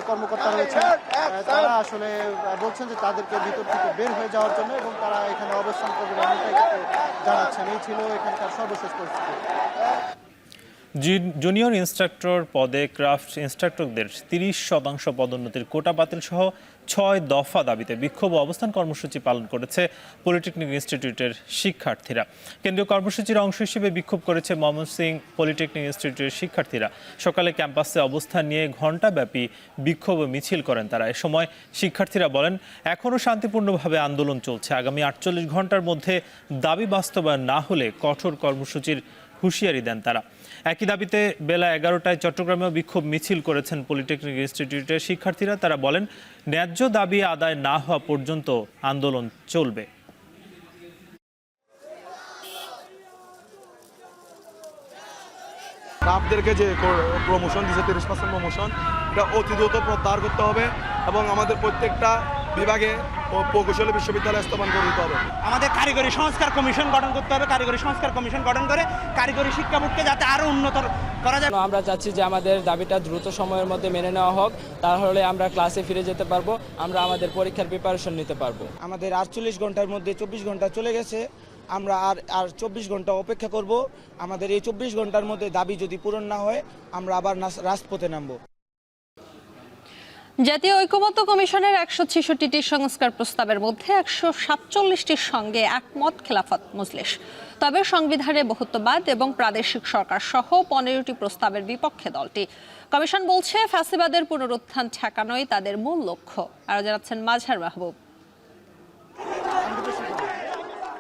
কর্মকর্তা রয়েছেন তারা আসলে বলছেন যে তাদেরকে ভিতর থেকে বের হয়ে যাওয়ার জন্য এবং তারা এখানে অবস্থান করবেন এমনটাই জানাচ্ছেন। এই ছিল এখানকার সর্বশেষ পরিস্থিতি। জুনিয়র ইনস্ট্রাক্টর পদে ক্রাফট ইনস্ট্রাক্টরদের 30% পদোন্নতির কোটা বাতিল সহ 6 দফা দাবিতে বিক্ষোভ ও অবস্থান কর্মসূচি পালন করেছে পলিটেকনিক ইনস্টিটিউটের শিক্ষার্থীরা। কেন্দ্রীয় কর্মসূচির অংশ হিসেবে বিক্ষোভ করেছে ময়মনসিংহ পলিটেকনিক ইনস্টিটিউটের শিক্ষার্থীরা। সকালে ক্যাম্পাসে অবস্থান নিয়ে ঘণ্টাব্যাপী বিক্ষোভ ও মিছিল করেন তারা। এ সময় শিক্ষার্থীরা বলেন এখনও শান্তিপূর্ণভাবে আন্দোলন চলছে। আগামী 48 ঘণ্টার মধ্যে দাবি বাস্তবায়ন না হলে কঠোর কর্মসূচির হুঁশিয়ারি দেন তারা। একই দাবিতে বেলা 11টায় চট্টগ্রামেও বিক্ষোভ মিছিল করেছেন পলিটেকনিক ইনস্টিটিউটের শিক্ষার্থীরা। তারা বলেন, ন্যায্য দাবি আদায় না হওয়া পর্যন্ত আন্দোলন চলবে। স্টাফদেরকে যে প্রমোশন দিচ্ছে 30% প্রমোশন, এটা অতি দ্রুত প্রত্যাহার করতে হবে এবং আমাদের প্রত্যেকটা বিভাগে ও প্রকৌশলী বিশ্ববিদ্যালয় স্থাপন করে দিতে হবে। আমাদের কারিগরি সংস্কার কমিশন গঠন করতে হবে। কারিগরি সংস্কার কমিশন গঠন করে কারিগরি শিক্ষা বোর্ডকে যাতে আরো উন্নত করা যায়। আমরা চাচ্ছি যে আমাদের দাবিটা দ্রুত সময়ের মধ্যে মেনে নেওয়া হোক, তাহলে আমরা ক্লাসে ফিরে যেতে পারবো, আমরা আমাদের পরীক্ষার প্রিপারেশন নিতে পারবো। আমাদের 48 ঘন্টার মধ্যে 24 ঘন্টা চলে গেছে, আমরা আর 24 ঘন্টা অপেক্ষা করব। আমাদের এই 24 ঘন্টার মধ্যে দাবি যদি পূরণ না হয় আমরা আবার রাজপথে নামবো। জাতীয় ঐকমত্য কমিশনের 166টি সংস্কার প্রস্তাবের মধ্যে 147টির সঙ্গে একমত খেলাফত মজলিস। তবে সংবিধানে বহুত্ববাদ এবং প্রাদেশিক সরকার সহ 15টি প্রস্তাবের বিপক্ষে দলটি। কমিশন বলছে, ফ্যাসিবাদের পুনরুত্থান ঠেকানোই তাদের মূল লক্ষ্য। আরো জানাচ্ছেন মাঝহার মাহবুব।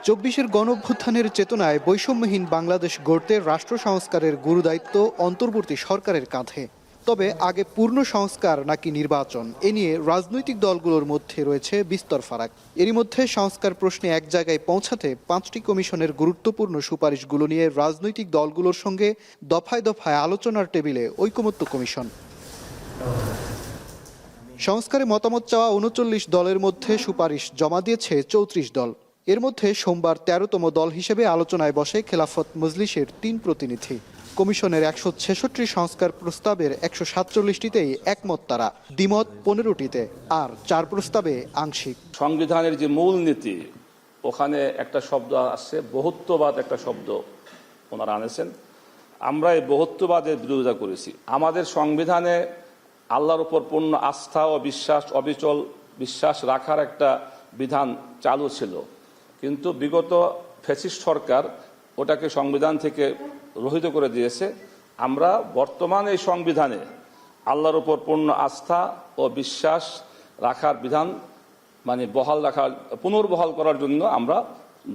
24-এর গণঅভ্যুত্থানের চেতনায় বৈষম্যহীন বাংলাদেশ গড়তে রাষ্ট্র সংস্কারের গুরুদায়িত্ব অন্তর্বর্তী সরকারের কাঁধে। তবে আগে পূর্ণ সংস্কার নাকি নির্বাচন, এ নিয়ে রাজনৈতিক দলগুলোর মধ্যে রয়েছে বিস্তর ফারাক। এরই মধ্যে সংস্কার প্রশ্নে এক জায়গায় পৌঁছাতে 5টি কমিশনের গুরুত্বপূর্ণ সুপারিশগুলো নিয়ে রাজনৈতিক দলগুলোর সঙ্গে দফায় দফায় আলোচনার টেবিলে ঐকমত্য কমিশন। সংস্কারে মতামত চাওয়া 39 দলের মধ্যে সুপারিশ জমা দিয়েছে 34 দল। এর মধ্যে সোমবার 13তম দল হিসেবে আলোচনায় বসে খেলাফত মজলিসের 3 প্রতিনিধি। কমিশনের 166 সংস্কার প্রস্তাবের 147টিতেই একমত তারা, দ্বিমত 15টিতে, আর 4 প্রস্তাবে আংশিক। সংবিধানের যে মূল নীতি, ওখানে একটা শব্দ আসছে, বহুত্ববাদ একটা শব্দ ওনারা আনেছেন। আমরা এই বহুত্ববাদের বিরোধিতা করেছি। আমাদের সংবিধানে আল্লাহর উপর পূর্ণ আস্থা ও বিশ্বাস, অবিচল বিশ্বাস রাখার একটা বিধান চালু ছিল, কিন্তু বিগত ফ্যাসিস্ট সরকার ওটাকে সংবিধান থেকে রহিত করে দিয়েছে। আমরা বর্তমান এই সংবিধানে আল্লাহর উপর পূর্ণ আস্থা ও বিশ্বাস রাখার বিধান পুনর্বহাল করার জন্য আমরা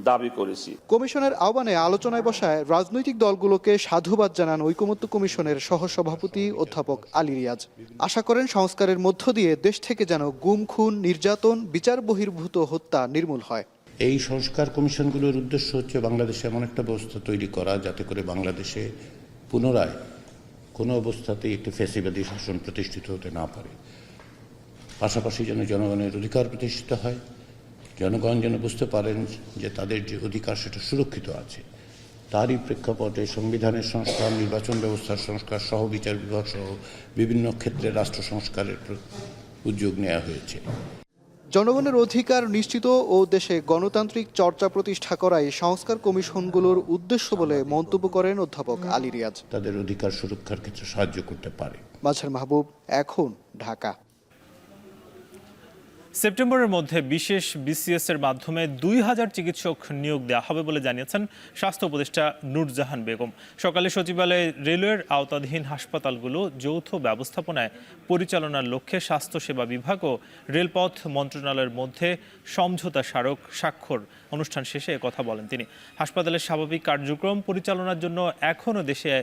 দাবি করেছি। কমিশনের আহ্বানে আলোচনায় বসায় রাজনৈতিক দলগুলোকে সাধুবাদ জানান ঐকমত্য কমিশনের সহসভাপতি অধ্যাপক আলী রিয়াজ। আশা করেন সংস্কারের মধ্য দিয়ে দেশ থেকে যেন গুম, খুন, নির্যাতন, বিচার বহির্ভূত হত্যা নির্মূল হয়। এই সংস্কার কমিশনগুলোর উদ্দেশ্য হচ্ছে বাংলাদেশে এমন একটা ব্যবস্থা তৈরি করা যাতে করে বাংলাদেশে পুনরায় কোনো অবস্থাতেই একটি ফ্যাসিবাদী শাসন প্রতিষ্ঠিত হতে না পারে। পাশাপাশি যেন জনগণের অধিকার প্রতিষ্ঠিত হয়, জনগণ যেন বুঝতে পারেন যে তাদের যে অধিকার সেটা সুরক্ষিত আছে। তারই প্রেক্ষাপটে সংবিধানের সংস্কার, নির্বাচন ব্যবস্থার সংস্কার সহ বিচার বিভাগ সহ বিভিন্ন ক্ষেত্রে রাষ্ট্র সংস্কারের উদ্যোগ নেওয়া হয়েছে। জনগণের অধিকার নিশ্চিত ও দেশে গণতান্ত্রিক চর্চা প্রতিষ্ঠা করাই সংস্কার কমিশনগুলোর উদ্দেশ্য বলে মন্তব্য করেন অধ্যাপক আলী রিয়াজ। তাদের অধিকার সুরক্ষার ক্ষেত্রে সাহায্য করতে পারে। মাঝহার মাহবুব, এখন, ঢাকা। সেপ্টেম্বরের মধ্যে বিশেষ বিসিএস এর মাধ্যমে 2000 চিকিৎসক নিয়োগ দেওয়া হবে বলে জানিয়েছেন স্বাস্থ্য উপদেষ্টা নূরজাহান বেগম। সকালে সচিবালয়ে রেলওয়ের আওতাধীন হাসপাতালগুলো যৌথ ব্যবস্থাপনায় পরিচালনার লক্ষ্যে স্বাস্থ্যসেবা বিভাগ ও রেলপথ মন্ত্রণালয়ের মধ্যে সমঝোতা স্মারক স্বাক্ষর অনুষ্ঠান শেষে কথা বলেন তিনি। হাসপাতালের স্বাভাবিক কার্যক্রম পরিচালনার জন্য এখনও দেশে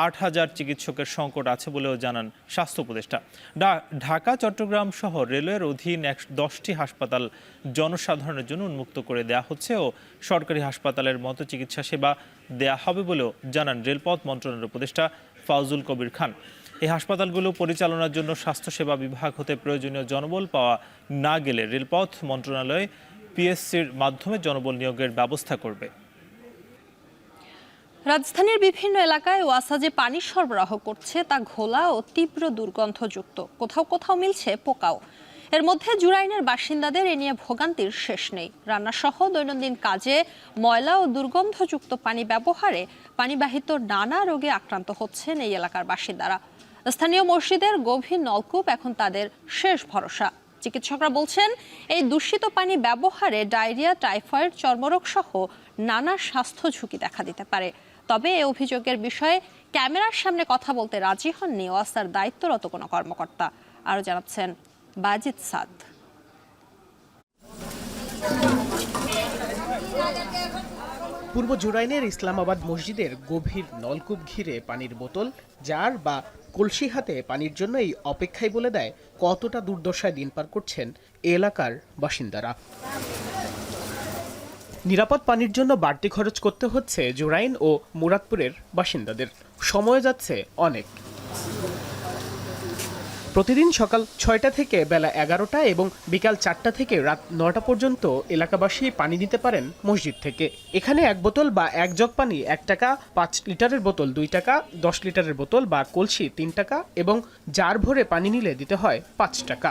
8000 চিকিৎসকের সংকট আছে বলেও জানান স্বাস্থ্য উপদেষ্টা। ঢাকা, চট্টগ্রাম সহ রেলওয়ের অধীন 10টি হাসপাতাল জনসাধারণের জন্য উন্মুক্ত করে দেওয়া হচ্ছে ও সরকারি হাসপাতালের মতো চিকিৎসা সেবা দেয়া হবে বলেও জানান রেলপথ মন্ত্রণালয়ের উপদেষ্টা ফাউজুল কবির খান। এই হাসপাতালগুলো পরিচালনার জন্য স্বাস্থ্যসেবা বিভাগ হতে প্রয়োজনীয় জনবল পাওয়া না গেলে রেলপথ মন্ত্রণালয় পিএসসির মাধ্যমে জনবল নিয়োগের ব্যবস্থা করবে। রাজধানীর বিভিন্ন এলাকায় ওয়াসা যে পানি সরবরাহ করছে তা ঘোলা ও তীব্র দুর্গন্ধযুক্ত, কোথাও কোথাও মিলছে পোকাও। এর মধ্যে জুরাইনের বাসিন্দাদের এ নিয়ে ভোগান্তির শেষ নেই। রান্নাসহ দৈনন্দিন কাজে ময়লা ও দুর্গন্ধযুক্ত পানি ব্যবহারে পানিবাহিত নানা রোগে আক্রান্ত হচ্ছেন এই এলাকার বাসিন্দারা। স্থানীয় মসজিদের গভীর নলকূপ এখন তাদের শেষ ভরসা। চিকিৎসকরা বলছেন, এই দূষিত পানি ব্যবহারে ডায়রিয়া, টাইফয়েড, চর্মরোগ সহ নানা স্বাস্থ্য ঝুঁকি দেখা দিতে পারে। তবে এই অভিযোগের বিষয়ে ক্যামেরার সামনে কথা বলতে রাজি হননি ওয়াসার দায়িত্বরত কোনো কর্মকর্তা। আরও জানাচ্ছেন বাজিদ সাদ। পূর্ব জুরাইনের ইসলামাবাদ মসজিদের গভীর নলকূপ ঘিরে পানির বোতল, জার বা কলসি হাতে পানির জন্য এই অপেক্ষায় বলে দেয় কতটা দুর্দশায় দিন পার করছেন এলাকার বাসিন্দারা। নিরাপদ পানির জন্য বাড়তি খরচ করতে হচ্ছে জুরাইন ও মুরাদপুরের বাসিন্দাদের। সময় যাচ্ছে অনেক। প্রতিদিন সকাল ৬টা থেকে বেলা ১১টা এবং বিকাল ৪টা থেকে রাত ৯টা পর্যন্ত এলাকাবাসী পানি নিতে পারেন মসজিদ থেকে। এখানে এক বোতল বা এক জগ পানি ১ টাকা, ৫ লিটারের বোতল ২ টাকা, ১০ লিটারের বোতল বা কলসি ৩ টাকা এবং জার ভরে পানি নিলে দিতে হয় ৫ টাকা।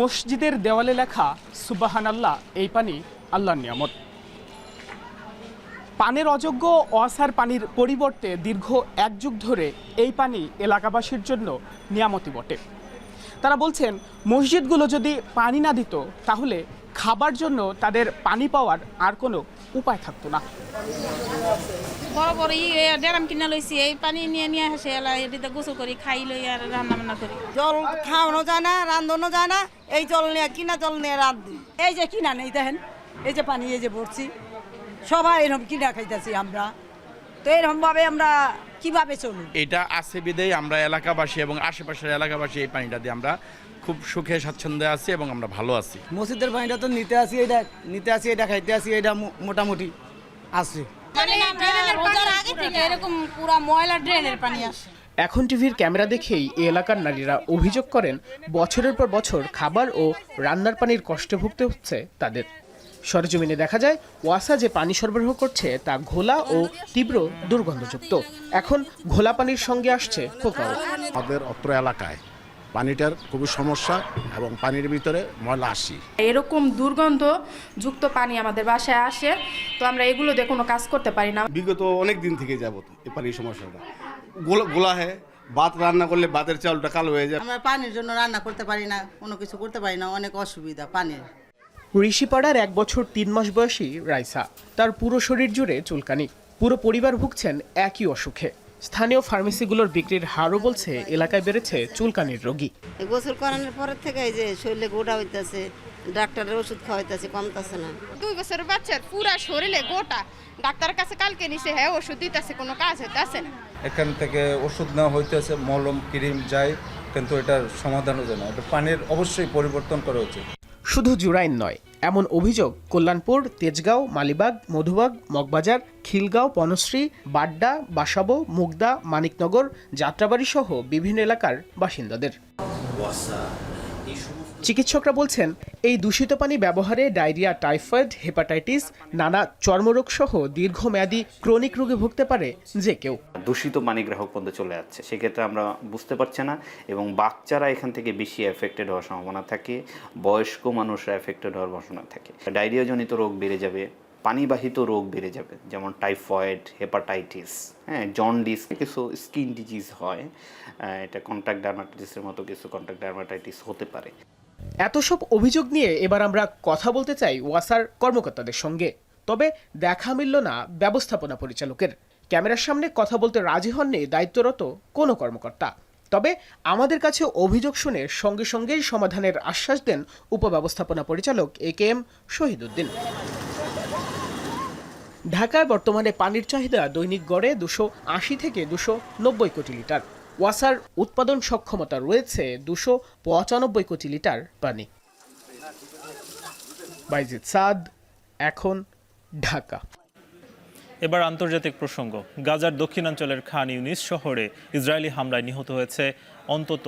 মসজিদের দেওয়ালে লেখা সুবহানাল্লাহ, এই পানি আল্লাহর নিয়ামত। পানের অযোগ্য ওয়াসার পানির পরিবর্তে দীর্ঘ ১ যুগ ধরে এই পানি এলাকাবাসীর জন্য নিয়ামতি বটে। তারা বলছেন মসজিদগুলো যদি পানি না দিত তাহলে খাবার জন্য তাদের পানি পাওয়ার আর কোনো উপায় থাকতো না। বড় বড় ড্রাম কিনা লইছি, এই পানি নিয়ে আসে এদিকে গোসল করি, খাই লই আর রান্না বান্না করি। জল খাওয়ানো যায় না, রান্ধনো যায় না, এই জল নিয়ে কিনা জল নিয়ে রান্ধি। এই যে কিনা নেই দেখেন, এই যে পানি এই যে ভরছি, সবাই এরকম কিনা খাইতেছি আমরা। তো এরকম ভাবে আমরা কিভাবে চলুন? এটা আছে বিদেই আমরা এলাকাবাসী এবং আশেপাশের এলাকাবাসী এই পানিটা দিয়ে আমরা খুব সুখে স্বাচ্ছন্দ্যে আছি এবং আমরা ভালো আছি। মসজিদের পানিটা তো নিতে আসি, এটা খাইতে আসি, এটা মোটামুটি আছে। এরকম পুরা ময়লা ড্রেনের পানি আসে। এখন টিভির ক্যামেরা দেখেই এই এলাকার নারীরা অভিযোগ করেন বছরের পর বছর খাবার ও রান্নার পানির কষ্টে ভুগতে হচ্ছে তাদের। সরেজমিনে দেখা যায় ওয়াসা যে পানি সরবরাহ করছে তা ঘোলা ও তীব্র দুর্গন্ধযুক্ত। এখন ঘোলা পানির সঙ্গে আসছে পোকাও। আমাদের অত্র এলাকায় পানিটার খুবই সমস্যা এবং পানির ভিতরে ময়লা আসি। এরকম দুর্গন্ধযুক্ত পানি আমাদের বাসায় আসে, তো আমরা এগুলো দিয়ে কোনো কাজ করতে পারি না। বিগত অনেক দিন থেকে যাবত এই পানির সমস্যাটা গোলা হয়, ভাত রান্না করলে ভাতের চাউলটা কালো হয়ে যায়। আমরা পানির জন্য রান্না করতে পারি না, কোনো কিছু করতে পারি না, অনেক অসুবিধা পানির। ঋষিপাড়ার ১ বছর ৩ মাস বয়সী রাইসা, তার পুরো শরীর জুড়ে চুলকানি। পুরো পরিবার ভুগছেন একই অসুখে। স্থানীয় ফার্মেসিগুলোর বিক্রির হারও বলছে এলাকায় বেড়েছে চুলকানির রোগী। গোসল করানোর পরের থেকে এই যে শরীরে গোটা হইতেছে, ডাক্তারের ওষুধ খাওয়াইতেছে, কমতেছে না। 2 বছরের বাচ্চার পুরা শরীরে গোটা, ডাক্তারের কাছে কালকে নিছে, হ্যাঁ ওষুধ দিতেছে, কোনো কাজ হইতেছে না। এখান থেকে ওষুধ নেওয়া হইতেছে, মলম ক্রিম যায়, কিন্তু এটার সমাধান হচ্ছে না। এটা পানির অবশ্যই পরিবর্তন করা উচিত। শুধু জুরাইন নয়, এমন অভিযোগ কল্যাণপুর, তেজগাঁও, মালিবাগ, মধুবাগ, মগবাজার, খিলগাঁও, বনশ্রী, বাড্ডা, বাসাবো, মুগদা, মানিকনগর, যাত্রাবাড়ি সহ বিভিন্ন এলাকার বাসিন্দাদের। চিকিৎসকরা বলছেন এই দূষিত পানি ব্যবহারে ডায়রিয়া, টাইফয়েড, হেপাটাইটিস, নানা চর্মরোগ সহ দীর্ঘমেয়াদী ক্রনিক রোগে ভুগতে পারে যে কেউ। দূষিত পানি গ্রাহক পর্যন্ত চলে যাচ্ছে, সেক্ষেত্রে আমরা বুঝতে পারছি না এবং বাচ্চারা এখান থেকে বেশি এফেক্টেড হওয়ার সম্ভাবনা থাকে, বয়স্ক মানুষরা এফেক্টেড হওয়ার সম্ভাবনা থাকে। ডায়রিয়াজনিত রোগ বেড়ে যাবে, পানিবাহিত রোগ বেড়ে যাবে, যেমন টাইফয়েড, হেপাটাইটিস, জন্ডিস, কিছু স্কিন ডিজিজ হয়, এটা কন্ট্যাক্ট ডার্মাটাইটিসের মতো কিছু কন্ট্যাক্ট ডার্মাটাইটিস হতে পারে। এত সব অভিযোগ নিয়ে এবার আমরা কথা বলতে চাই ওয়াসার কর্মকর্তাদের সঙ্গে, তবে দেখা মিলল না ব্যবস্থাপনা পরিচালকের। ক্যামেরার সামনে কথা বলতে রাজি হননি দায়িত্বরত কোনো কর্মকর্তা। তবে আমাদের কাছে অভিযোগ শুনে সঙ্গে সঙ্গেই সমাধানের আশ্বাস দেন উপব্যবস্থাপনা পরিচালক AKM শহীদুদ্দিন। ঢাকায় বর্তমানে পানির চাহিদা দৈনিক গড়ে 280 থেকে 290 কোটি লিটার। ওয়াসার উৎপাদন সক্ষমতা রয়েছে 295 কোটি লিটার পানি। বাইজিদ সাদ, এখন, ঢাকা। এবার আন্তর্জাতিক প্রসঙ্গ। গাজার দক্ষিণাঞ্চলের খান ইউনিস শহরে ইসরায়েলি হামলায় নিহত হয়েছে অন্তত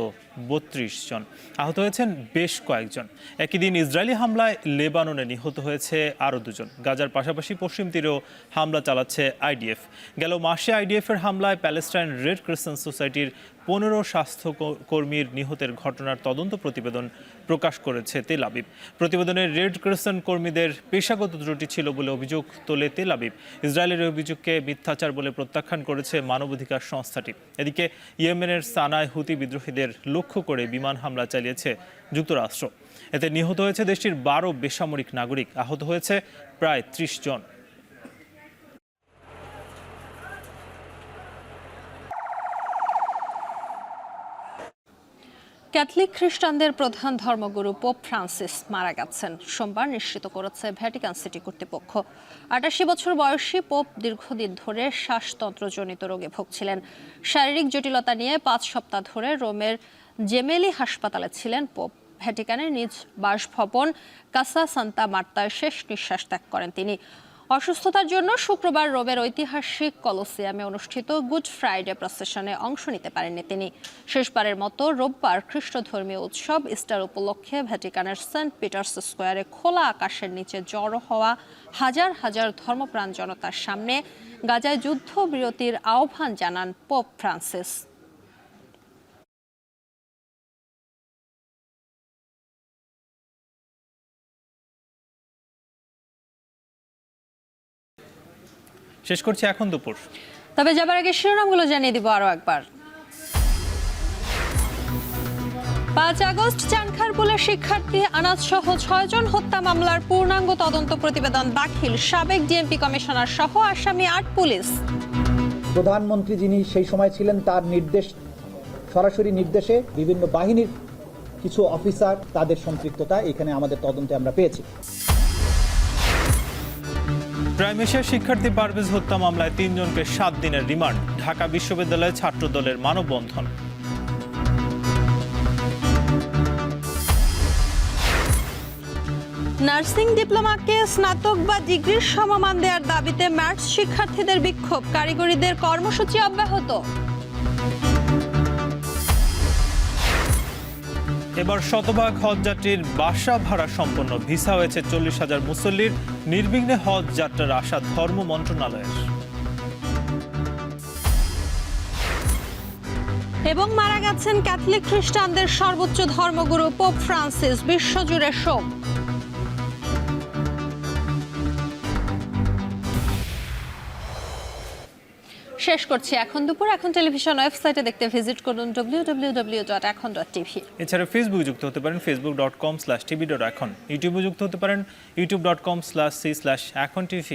32 জন, আহত হয়েছেন বেশ কয়েকজন। একই দিন ইসরায়েলি হামলায় লেবাননে নিহত হয়েছে আরও 2 জন। গাজার পাশাপাশি পশ্চিম তীরেও হামলা চালাচ্ছে IDF। গেল মাসে IDF-এর হামলায় প্যালেস্টাইন রেড ক্রিসেন্ট সোসাইটির 15 স্বাস্থ্যকর্মীর নিহতের ঘটনার তদন্ত প্রতিবেদন প্রকাশ করেছে তেল আবিব। প্রতিবেদনে রেড ক্রিসেন্ট কর্মীদের পেশাগত ত্রুটি ছিল বলে অভিযোগ তোলে তেল আবিব। ইসরায়েলের অভিযোগকে মিথ্যাচার বলে প্রত্যাখ্যান করেছে মানবাধিকার সংস্থাটি। এদিকে ইয়েমেনের সানায় হুতি বিদ্রোহীদের লক্ষ্য করে বিমান হামলা চালিয়েছে যুক্তরাষ্ট্র। এতে নিহত হয়েছে দেশটির 12 বেসামরিক নাগরিক, আহত হয়েছে প্রায় 30 জন। ক্যাথলিক খ্রিস্টানদের প্রধান ধর্মগুরু পোপ ফ্রান্সিস মারা গেছেন, সোমবার নিশ্চিত করেছে ভ্যাটিকান সিটি কর্তৃপক্ষ। ৮৮ বছর বয়সী পোপ দীর্ঘদিন ধরে শ্বাসতন্ত্রজনিত রোগে ভুগছিলেন। শারীরিক জটিলতা নিয়ে ৫ সপ্তাহ ধরে রোমের জেমেলি হাসপাতালে ছিলেন পোপ। ভ্যাটিকানের নিজ বাসভবন কাসা সান্তা মার্তায় শেষ নিঃশ্বাস ত্যাগ করেন তিনি। অসুস্থতার জন্য শুক্রবার রোমের ঐতিহাসিক কলোসিয়ামে অনুষ্ঠিত গুড ফ্রাইডে প্রসেশনে অংশ নিতে পারেননি তিনি। শেষবারের মতো রোববার খ্রিস্টধর্মীয় উৎসব ইস্টার উপলক্ষে ভ্যাটিকানের সেন্ট পিটার্স স্কোয়ারে খোলা আকাশের নিচে জড়ো হওয়া হাজার হাজার ধর্মপ্রাণ জনতার সামনে গাজায় যুদ্ধবিরতির আহ্বান জানান পোপ ফ্রান্সিস। শেষ করছি এখন দুপুর। তবে যাবার আগে শিরোনামগুলো জানিয়ে দিব আরো একবার। ৫ আগস্ট চানখারপুলের শিক্ষার্থী আনাজ সহ ৬ জন হত্যা মামলার পূর্ণাঙ্গ তদন্ত প্রতিবেদন দাখিল, সাবেক ডিএমপি কমিশনার সহ আসামি ৮ পুলিশ। প্রধানমন্ত্রী যিনি সেই সময় ছিলেন তার সরাসরি নির্দেশে বিভিন্ন বাহিনীর কিছু অফিসার তাদের সম্পৃক্ততা এখানে আমাদের তদন্তে আমরা পেয়েছি। প্রাইম এশিয়ার শিক্ষার্থী পারভেজ হত্যা মামলায় ৩ জনকে ৭ দিনের রিমান্ড, ঢাকা বিশ্ববিদ্যালয়ের ছাত্র দলের মানববন্ধন। নার্সিং ডিপ্লোমাকে স্নাতক বা ডিগ্রির সমমান দেওয়ার দাবিতে ম্যাথস শিক্ষার্থীদের বিক্ষোভ, কারিগরিদের কর্মসূচি অব্যাহত। এবার শতভাগ হজযাত্রীর বাসা ভাড়া সম্পন্ন, ভিসা হয়েছে ৪০,০০০ মুসল্লির, নির্বিঘ্নে হজ যাত্রার আশা ধর্ম মন্ত্রণালয়ের। এবং মারা গেছেন ক্যাথলিক খ্রিস্টানদের সর্বোচ্চ ধর্মগুরু পোপ ফ্রান্সিস, বিশ্বজুড়ে শোক। শেষ করছি এখন দুপুর। এখন টেলিভিশন ওয়েবসাইটে দেখতে ভিজিট করুন www.ekhon.tv। এছাড়া ফেসবুকে যুক্ত হতে পারেন facebook.com/tv.ekhon, ইউটিউবে যুক্ত হতে পারেন youtube.com/c/ekhon tv।